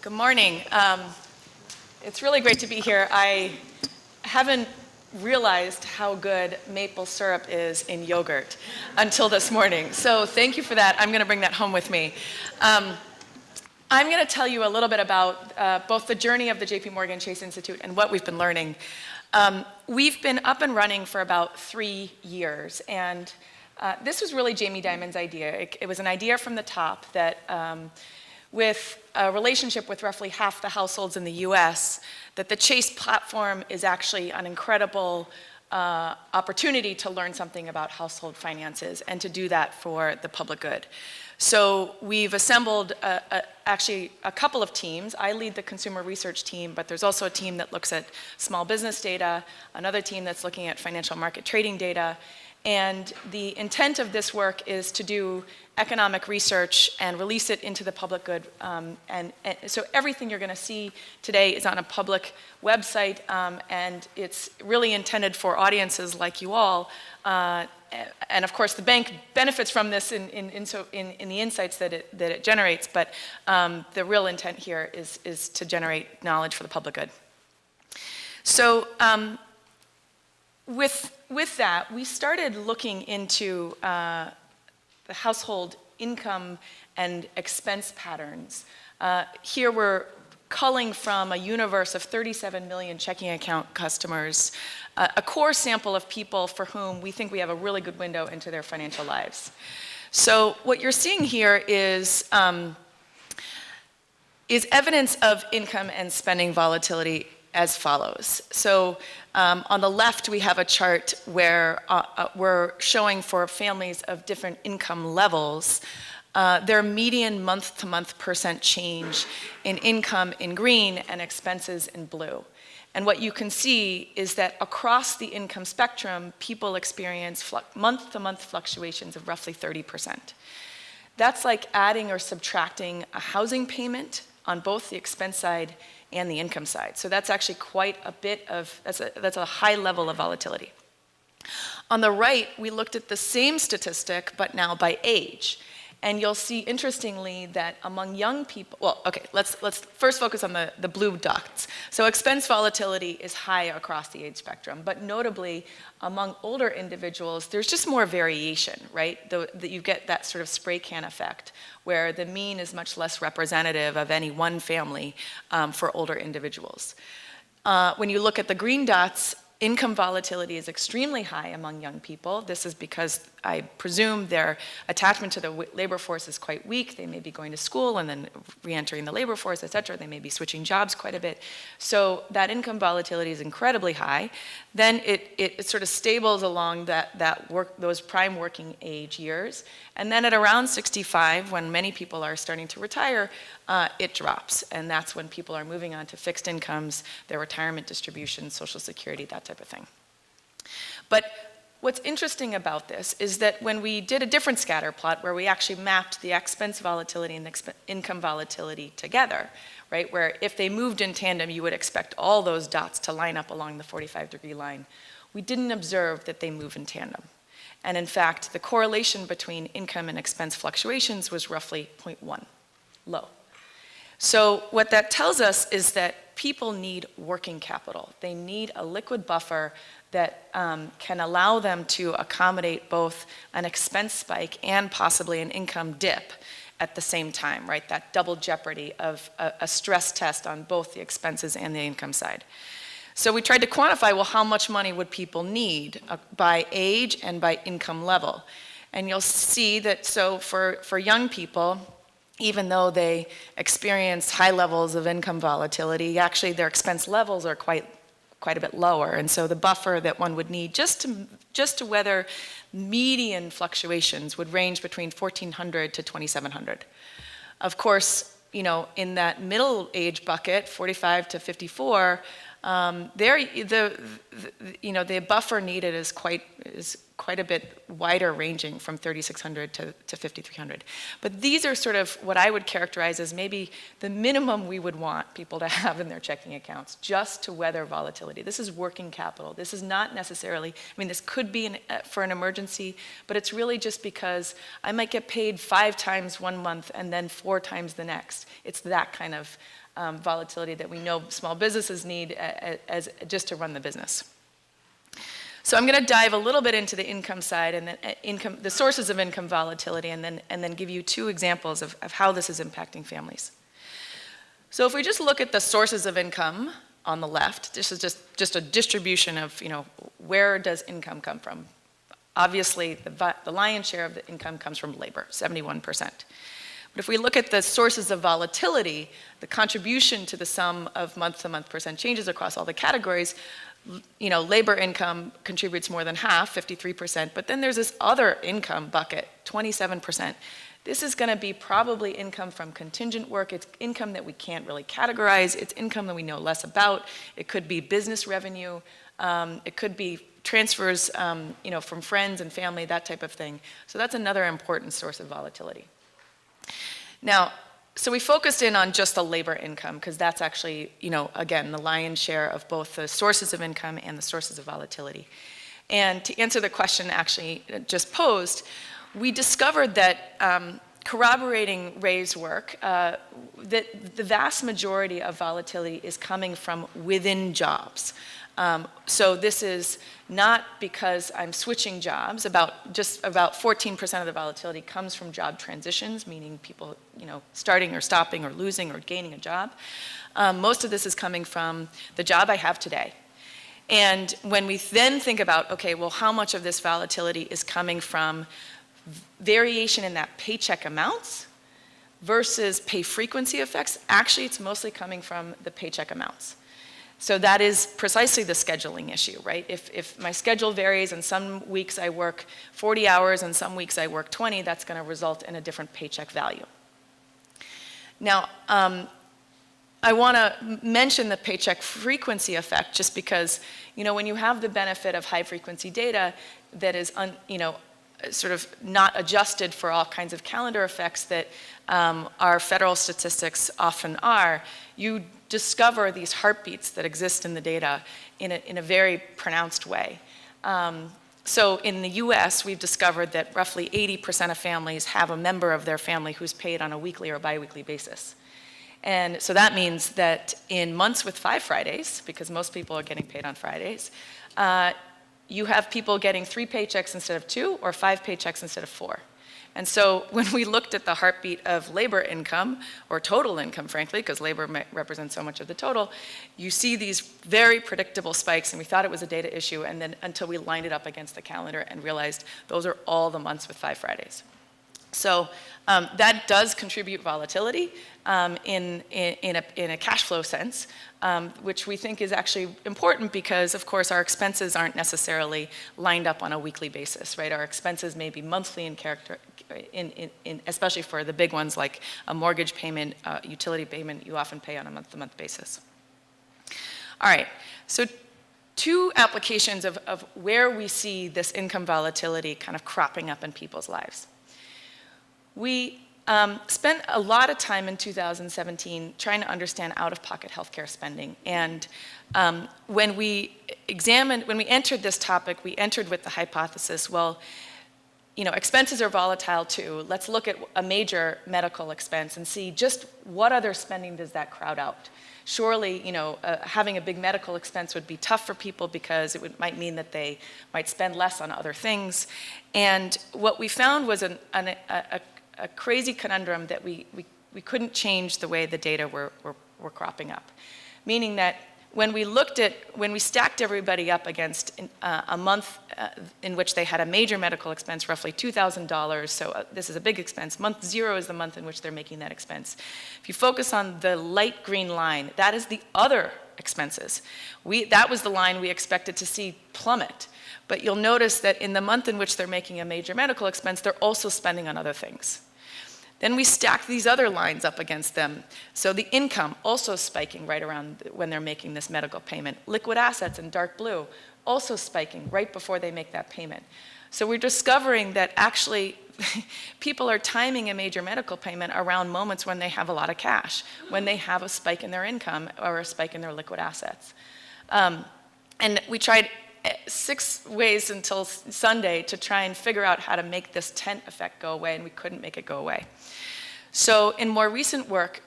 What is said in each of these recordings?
Good morning. It's really great to be here. I haven't realized how good maple syrup is in yogurt until this morning. So thank you for that. I'm going to bring that home with me. I'm going to tell you a little bit about both the journey of the JP Morgan Chase Institute and what we've been learning. We've been up and running for about 3 years, and this was really Jamie Dimon's idea. It was an idea from the top that with a relationship with roughly half the households in the US, that the Chase platform is actually an incredible opportunity to learn something about household finances and to do that for the public good. So we've assembled actually a couple of teams. I lead the consumer research team, but there's also a team that looks at small business data, another team that's looking at financial market trading data. And the intent of this work is to do economic research and release it into the public good. And so everything you're going to see today is on a public website, and it's really intended for audiences like you all. And of course, the bank benefits from this in the insights that it generates, but the real intent here is to generate knowledge for the public good. So with that, we started looking into the household income and expense patterns. Here we're culling from a universe of 37 million checking account customers, a core sample of people for whom we think we have a really good window into their financial lives. So what you're seeing here is evidence of income and spending volatility as follows. So on the left, we have a chart where we're showing for families of different income levels their median month-to-month percent change in income in green and expenses in blue. And what you can see is that across the income spectrum, people experience month-to-month fluctuations of roughly 30%. That's like adding or subtracting a housing payment on both the expense side and the income side. So that's actually quite a bit of, that's a high level of volatility. On the right, we looked at the same statistic, but now by age. And you'll see, interestingly, that among young people, well, okay, let's first focus on the blue dots. So expense volatility is high across the age spectrum, but notably among older individuals, there's just more variation, right? You get that sort of spray can effect, where the mean is much less representative of any one family for older individuals. When you look at the green dots, income volatility is extremely high among young people. This is because I presume their attachment to the labor force is quite weak. They may be going to school and then re-entering the labor force, et cetera. They may be switching jobs quite a bit. So that income volatility is incredibly high. Then it sort of stables along those prime working age years. And then at around 65, when many people are starting to retire, it drops. And that's when people are moving on to fixed incomes, their retirement distributions, Social Security, that type of thing. But what's interesting about this is that when we did a different scatter plot where we actually mapped the expense volatility and the income volatility together, right, where if they moved in tandem, you would expect all those dots to line up along the 45-degree line, we didn't observe that they move in tandem. And in fact, the correlation between income and expense fluctuations was roughly 0.1, low. So what that tells us is that people need working capital. They need a liquid buffer that can allow them to accommodate both an expense spike and possibly an income dip at the same time, right? That double jeopardy of a stress test on both the expenses and the income side. So we tried to quantify, well, how much money would people need by age and by income level? And you'll see that, so for young people, even though they experience high levels of income volatility, actually their expense levels are quite a bit lower. And so the buffer that one would need just to weather median fluctuations would range between $1,400 to $2,700. Of course, you know, in that middle age bucket, 45 to 54, the buffer needed is quite quite a bit wider ranging from 3,600 to 5,300. But these are sort of what I would characterize as maybe the minimum we would want people to have in their checking accounts just to weather volatility. This is working capital. This is not necessarily, I mean, this could be for an emergency, but it's really just because I might get paid 5 times one month and then 4 times the next. It's that kind of volatility that we know small businesses need as just to run the business. So I'm going to dive a little bit into the income side and the sources of income volatility, and then give you 2 examples of how this is impacting families. So if we just look at the sources of income on the left, this is just a distribution of, where does income come from? Obviously, the lion's share of the income comes from labor, 71%. But if we look at the sources of volatility, the contribution to the sum of month-to-month percent changes across all the categories, labor income contributes more than half, 53%, but then there's this other income bucket, 27%. This is going to be probably income from contingent work. It's income that we can't really categorize. It's income that we know less about. It could be business revenue. It could be transfers, from friends and family, that type of thing. So that's another important source of volatility. Now, so we focused in on just the labor income because that's actually, again, the lion's share of both the sources of income and the sources of volatility. And to answer the question actually just posed, we discovered that corroborating Ray's work, that the vast majority of volatility is coming from within jobs. So this is not because I'm switching jobs. About 14% of the volatility comes from job transitions, meaning people, starting or stopping or losing or gaining a job. Most of this is coming from the job I have today. And when we then think about, okay, well, how much of this volatility is coming from variation in that paycheck amounts versus pay frequency effects, actually it's mostly coming from the paycheck amounts. So that is precisely the scheduling issue, right? If my schedule varies and some weeks I work 40 hours and some weeks I work 20, that's going to result in a different paycheck value. Now, I want to mention the paycheck frequency effect just because, when you have the benefit of high frequency data that is, sort of not adjusted for all kinds of calendar effects that our federal statistics often are, you discover these heartbeats that exist in the data in a very pronounced way. So in the US, we've discovered that roughly 80% of families have a member of their family who's paid on a weekly or biweekly basis. And so that means that in months with 5 Fridays, because most people are getting paid on Fridays, you have people getting 3 paychecks instead of 2 or 5 paychecks instead of 4. And so when we looked at the heartbeat of labor income, or total income, frankly, because labor represents so much of the total, you see these very predictable spikes, and we thought it was a data issue, and then until we lined it up against the calendar and realized those are all the months with 5 Fridays. So that does contribute volatility in a cash flow sense, which we think is actually important because, of course, our expenses aren't necessarily lined up on a weekly basis, right? Our expenses may be monthly in character, especially for the big ones like a mortgage payment, utility payment, you often pay on a month-to-month basis. All right, so 2 applications of where we see this income volatility kind of cropping up in people's lives. We spent a lot of time in 2017 trying to understand out-of-pocket healthcare spending. And when we entered this topic, we entered with the hypothesis, well, expenses are volatile too. Let's look at a major medical expense and see just what other spending does that crowd out. Surely, having a big medical expense would be tough for people because it might mean that they might spend less on other things. And what we found was a crazy conundrum that we couldn't change the way the data were cropping up. Meaning that when we stacked everybody up against a month in which they had a major medical expense, roughly $2,000, so this is a big expense. Month 0 is the month in which they're making that expense. If you focus on the light green line, that is the other expenses. That was the line we expected to see plummet. But you'll notice that in the month in which they're making a major medical expense, they're also spending on other things. Then we stack these other lines up against them. So the income also spiking right around when they're making this medical payment. Liquid assets in dark blue also spiking right before they make that payment. So we're discovering that actually people are timing a major medical payment around moments when they have a lot of cash, when they have a spike in their income or a spike in their liquid assets. And we tried 6 ways until Sunday to try and figure out how to make this tent effect go away, and we couldn't make it go away. So in more recent work,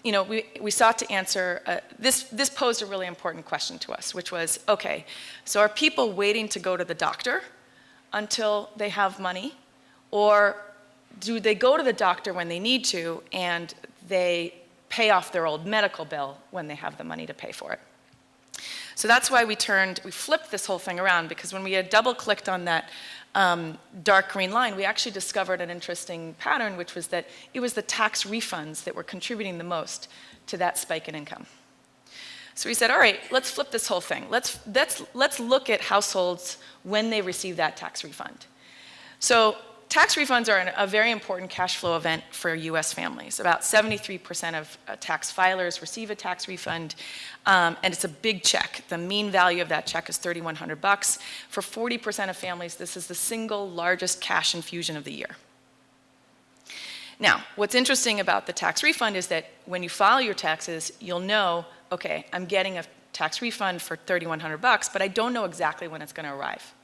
we sought to answer, this posed a really important question to us, which was, okay, so are people waiting to go to the doctor until they have money? Or do they go to the doctor when they need to and they pay off their old medical bill when they have the money to pay for it? So that's why we flipped this whole thing around, because when we had double-clicked on that dark green line, we actually discovered an interesting pattern, which was that it was the tax refunds that were contributing the most to that spike in income. So we said, all right, let's flip this whole thing. Let's look at households when they receive that tax refund. So tax refunds are a very important cash flow event for US families. About 73% of tax filers receive a tax refund, and it's a big check. The mean value of that check is $3,100. For 40% of families, this is the single largest cash infusion of the year. Now, what's interesting about the tax refund is that when you file your taxes, you'll know, okay, I'm getting a tax refund for $3,100, but I don't know exactly when it's going to arrive.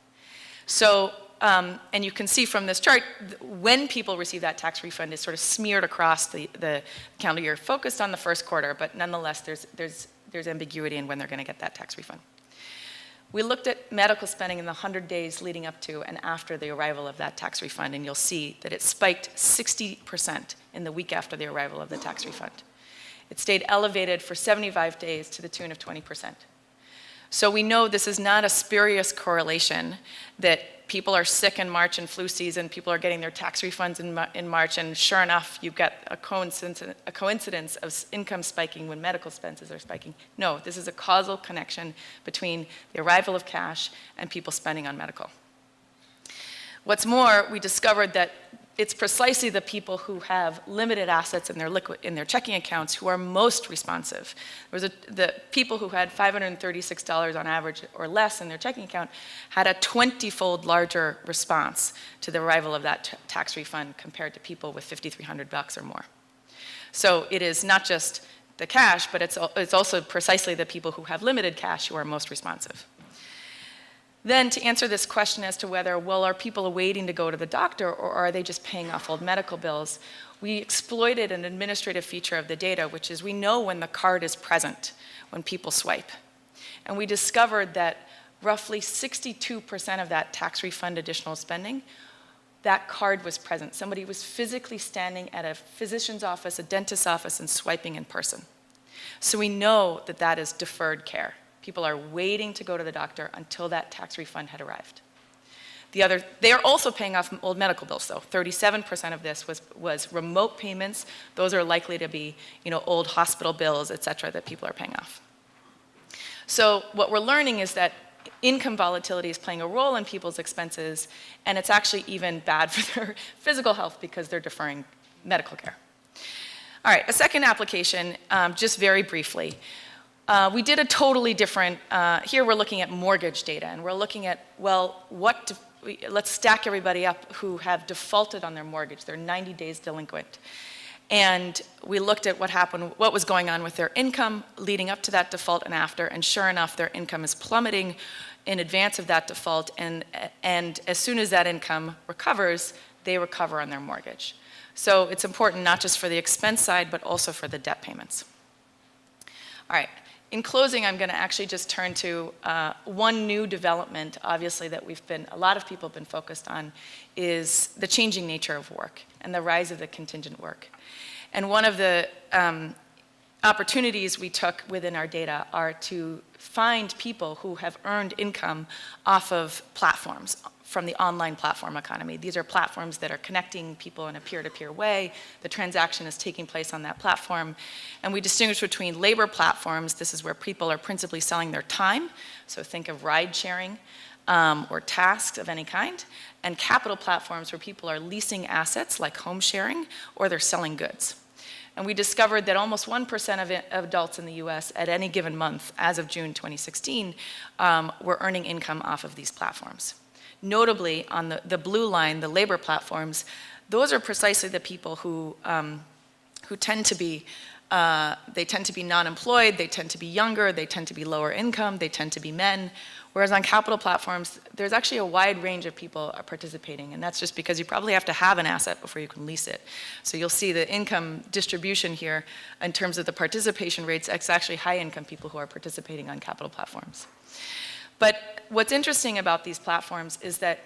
So, and you can see from this chart, when people receive that tax refund is sort of smeared across the calendar year, focused on the first quarter, but nonetheless, there's ambiguity in when they're going to get that tax refund. We looked at medical spending in the 100 days leading up to and after the arrival of that tax refund, and you'll see that it spiked 60% in the week after the arrival of the tax refund. It stayed elevated for 75 days to the tune of 20%. So we know this is not a spurious correlation that people are sick in March and flu season, people are getting their tax refunds in March, and sure enough, you've got a coincidence of income spiking when medical expenses are spiking. No, this is a causal connection between the arrival of cash and people spending on medical. What's more, we discovered that it's precisely the people who have limited assets in their checking accounts who are most responsive. The people who had $536 on average or less in their checking account had a 20-fold larger response to the arrival of that tax refund compared to people with $5,300 or more. So it is not just the cash, but it's also precisely the people who have limited cash who are most responsive. Then to answer this question as to whether, well, are people waiting to go to the doctor or are they just paying off old medical bills, we exploited an administrative feature of the data, which is we know when the card is present when people swipe. And we discovered that roughly 62% of that tax refund additional spending, that card was present. Somebody was physically standing at a physician's office, a dentist's office, and swiping in person. So we know that that is deferred care. People are waiting to go to the doctor until that tax refund had arrived. They are also paying off old medical bills, though. 37% of this was remote payments. Those are likely to be, old hospital bills, et cetera, that people are paying off. So what we're learning is that income volatility is playing a role in people's expenses, and it's actually even bad for their physical health because they're deferring medical care. All right, a second application, just very briefly. We did a totally different, here we're looking at mortgage data, and we're looking at, well, let's stack everybody up who have defaulted on their mortgage. They're 90 days delinquent. And we looked at what was going on with their income leading up to that default and after, and sure enough, their income is plummeting in advance of that default, and as soon as that income recovers, they recover on their mortgage. So it's important not just for the expense side, but also for the debt payments. All right. In closing, I'm going to actually just turn to one new development, obviously, that a lot of people have been focused on, is the changing nature of work and the rise of the contingent work. And one of the opportunities we took within our data are to find people who have earned income off of platforms from the online platform economy. These are platforms that are connecting people in a peer-to-peer way. The transaction is taking place on that platform. And we distinguish between labor platforms. This is where people are principally selling their time. So think of ride sharing or tasks of any kind. And capital platforms where people are leasing assets like home sharing or they're selling goods. And we discovered that almost 1% of adults in the US at any given month, as of June 2016, were earning income off of these platforms. notably on the blue line, the labor platforms, those are precisely the people who tend to be they tend to be non-employed, they tend to be younger, they tend to be lower income, they tend to be men. Whereas on capital platforms, there's actually a wide range of people participating, and that's just because you probably have to have an asset before you can lease it. So you'll see the income distribution here in terms of the participation rates. It's actually high-income people who are participating on capital platforms. But what's interesting about these platforms is that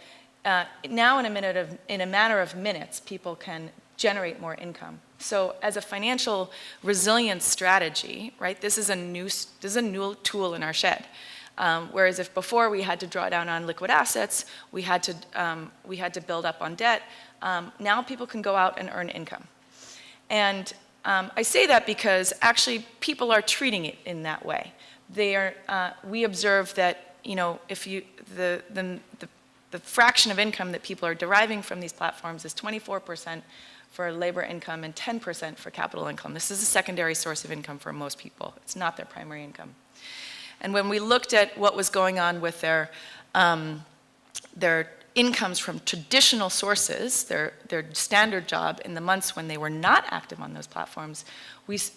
now in a matter of minutes, people can generate more income. So as a financial resilience strategy, right, this is a new tool in our shed. Whereas if before we had to draw down on liquid assets, we had to build up on debt, now people can go out and earn income. And I say that because actually people are treating it in that way. We observe that, if the fraction of income that people are deriving from these platforms is 24% for labor income and 10% for capital income. This is a secondary source of income for most people. It's not their primary income. And when we looked at what was going on with their incomes from traditional sources, their standard job in the months when they were not active on those platforms,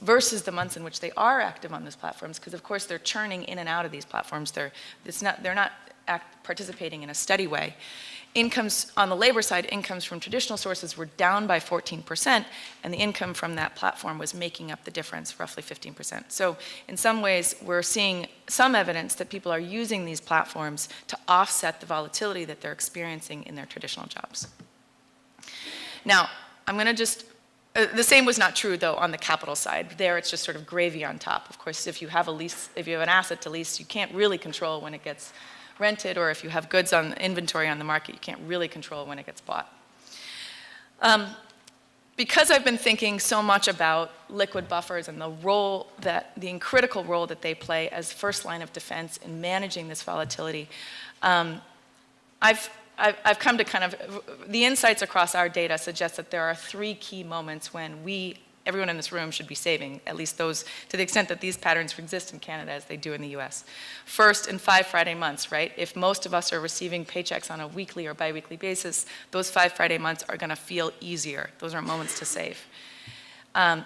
versus the months in which they are active on those platforms, because of course they're churning in and out of these platforms. They're not participating in a steady way. Incomes on the labor side, incomes from traditional sources were down by 14%, and the income from that platform was making up the difference, roughly 15%. So in some ways, we're seeing some evidence that people are using these platforms to offset the volatility that they're experiencing in their traditional jobs. Now, I'm going to just, the same was not true though on the capital side. There it's just sort of gravy on top. Of course, if you have an asset to lease, you can't really control when it gets rented, or if you have goods on inventory on the market, you can't really control when it gets bought. Because I've been thinking so much about liquid buffers and the critical role that they play as first line of defense in managing this volatility, I've come to the insights across our data suggest that there are 3 key moments when everyone in this room should be saving, at least those, to the extent that these patterns exist in Canada as they do in the US. First, in 5 Friday months, right? If most of us are receiving paychecks on a weekly or biweekly basis, those 5 Friday months are going to feel easier. Those are moments to save.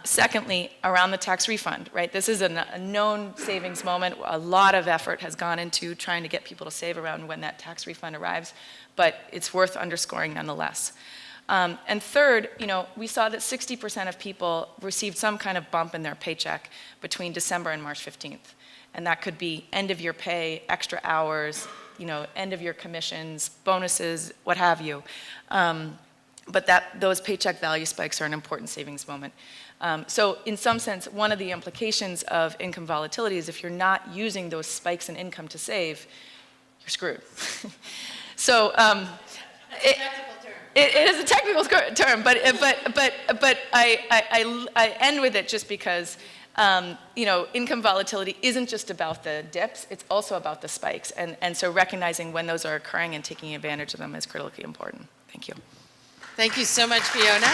Secondly, around the tax refund, right? This is a known savings moment. A lot of effort has gone into trying to get people to save around when that tax refund arrives, but it's worth underscoring nonetheless. And third, we saw that 60% of people received some kind of bump in their paycheck between December and March 15th. And that could be end of year pay, extra hours, end of year commissions, bonuses, what have you. But those paycheck value spikes are an important savings moment. So in some sense, one of the implications of income volatility is if you're not using those spikes in income to save, you're screwed. So it is a technical term, but I end with it just because income volatility isn't just about the dips, it's also about the spikes. And so recognizing when those are occurring and taking advantage of them is critically important. Thank you. Thank you so much, Fiona.